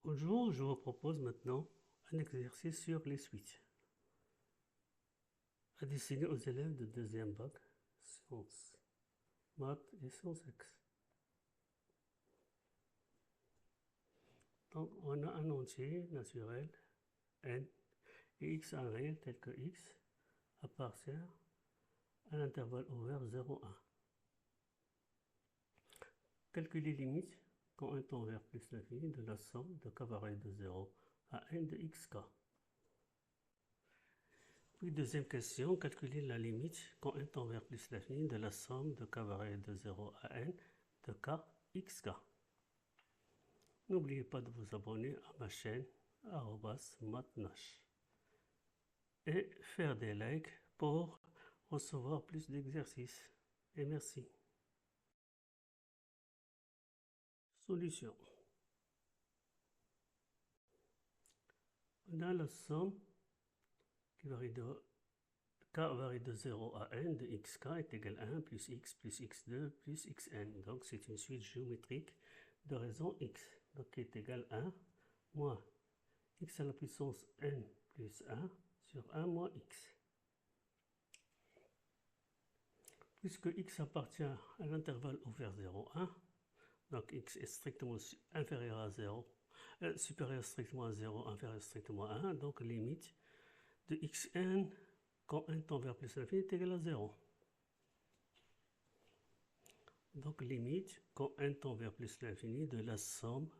Bonjour, je vous propose maintenant un exercice sur les switches à dessiner aux élèves de deuxième bac, sciences, maths et sciences X. Donc on a un entier naturel, n, et x un réel tel que x appartient à l'intervalle ouvert 0,1. Calculer les limites quand un tend vers plus l'infini de la somme de k variable de 0 à n de xk. Puis deuxième question, calculer la limite quand n tend vers plus l'infini de la somme de k variable de 0 à n de k xk. N'oubliez pas de vous abonner à ma chaîne @mathnash et faire des likes pour recevoir plus d'exercices. Et merci. Solution. On a la somme qui varie de k varie de 0 à n de xk est égal à 1 plus x2 plus xn. Donc c'est une suite géométrique de raison x. Donc qui est égal à 1 moins x à la puissance n plus 1 sur 1 moins x. Puisque x appartient à l'intervalle ouvert 0,1, donc x est strictement inférieur à 0, supérieur strictement à 0, inférieur strictement à 1, donc limite de xn quand n tend vers plus l'infini est égal à 0. Donc limite quand n tend vers plus l'infini de la somme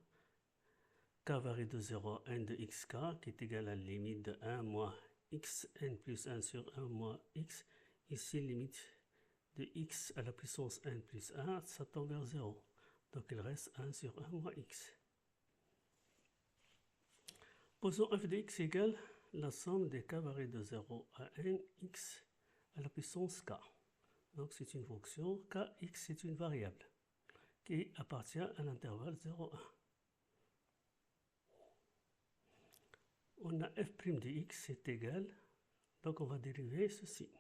k varie de 0 à n de xk qui est égal à la limite de 1 moins xn plus 1 sur 1 moins x. Ici limite de x à la puissance n plus 1, ça tend vers 0. Donc il reste 1 sur 1 moins x. Posons f de x égale la somme des k variés de 0 à n x à la puissance k. Donc c'est une fonction, kx c'est une variable qui appartient à l'intervalle 0,1. On a f' de x est égal, donc on va dériver ceci,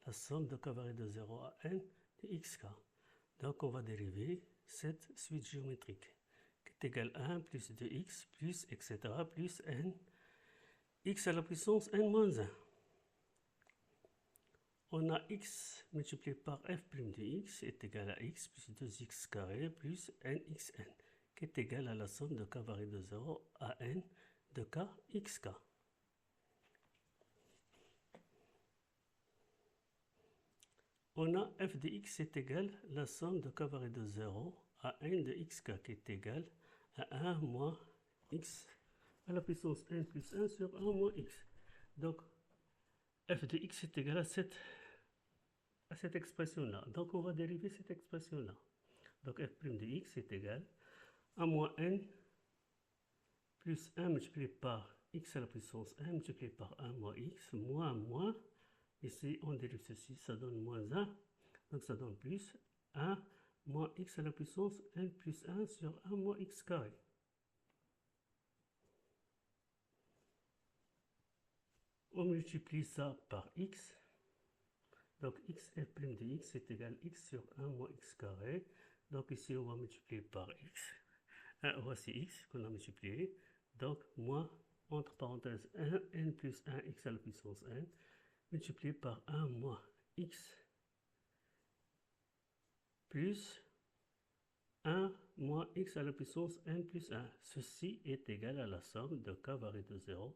la somme de k varié de 0 à n de xk. Donc on va dériver cette suite géométrique qui est égale à 1 plus 2x plus etc. plus n x à la puissance n moins 1. On a x multiplié par f' de x est égal à x plus 2x carré plus nxn qui est égal à la somme de k varié de 0 à n de k xk. On a f de x est égal à la somme de k varié de 0 à n de xk qui est égal à 1 moins x à la puissance n plus 1 sur 1 moins x. Donc f de x est égal à cette expression-là. Donc on va dériver cette expression-là. Donc f' de x est égal à moins n plus 1 multiplié par x à la puissance 1 multiplié par 1 moins x moins, ici on dérive ceci, ça donne moins 1, donc ça donne plus 1 moins x à la puissance n plus 1 sur 1 moins x carré. On multiplie ça par x, donc x f' de x est égal à x sur 1 moins x carré, donc ici on va multiplier par x. Voici x qu'on a multiplié, donc moins, entre parenthèses, 1 n plus 1 x à la puissance n, multiplié par 1 moins x plus 1 moins x à la puissance n plus 1. Ceci est égal à la somme de k varié de 0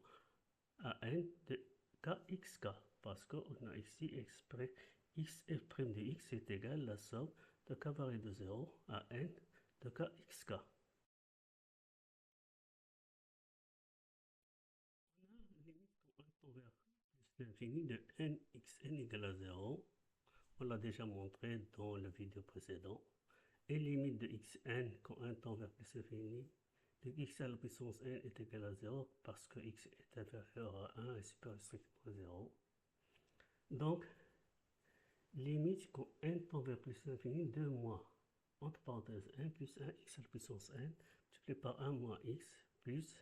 à n de kxk, parce qu'on a ici exprès x f' de x est égal à la somme de k varié de 0 à n de kxk. L'infini de nxn égale à 0, on l'a déjà montré dans la vidéo précédente, et limite de xn quand un tend vers plus l'infini de x à la puissance n est égal à 0 parce que x est inférieur à 1 et supérieur strictement à 0. Donc, limite quand n tend vers plus l'infini de moins, entre parenthèses 1 plus 1 x à la puissance n multiplié par 1 moins x plus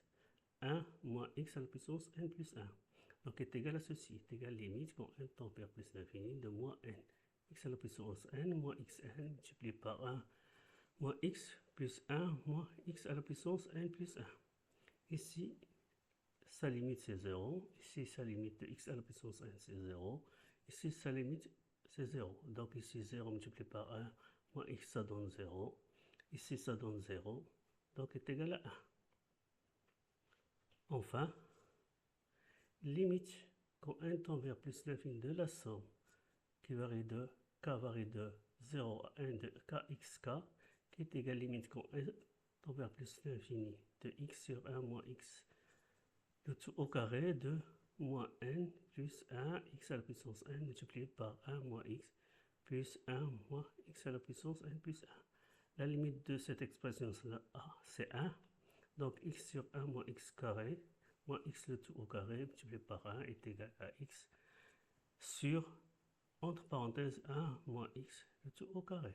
1 moins x à la puissance n plus 1. Donc est égal à ceci, est égal à limite quand n tend vers plus l'infini de moins n x à la puissance n moins xn multiplié par 1 moins x plus 1 moins x à la puissance n plus 1. Ici, sa limite c'est 0. Ici, sa limite de x à la puissance 1 c'est 0. Ici, sa limite c'est 0. Donc ici, 0 multiplié par 1 moins x, ça donne 0. Ici, ça donne 0. Donc est égal à 1. Enfin, limite quand n tend vers plus l'infini de la somme qui varie de k varie de 0 à 1 de kxk, qui est égal à limite quand n tend vers plus l'infini de x sur 1 moins x, le tout au carré de moins n plus 1 x à la puissance n multiplié par 1 moins x plus 1 moins x à la puissance n plus 1. La limite de cette expression-là, c'est 1. Donc x sur 1 moins x carré moins x le tout au carré multiplié par 1 est égal à x sur, entre parenthèses, 1 moins x le tout au carré.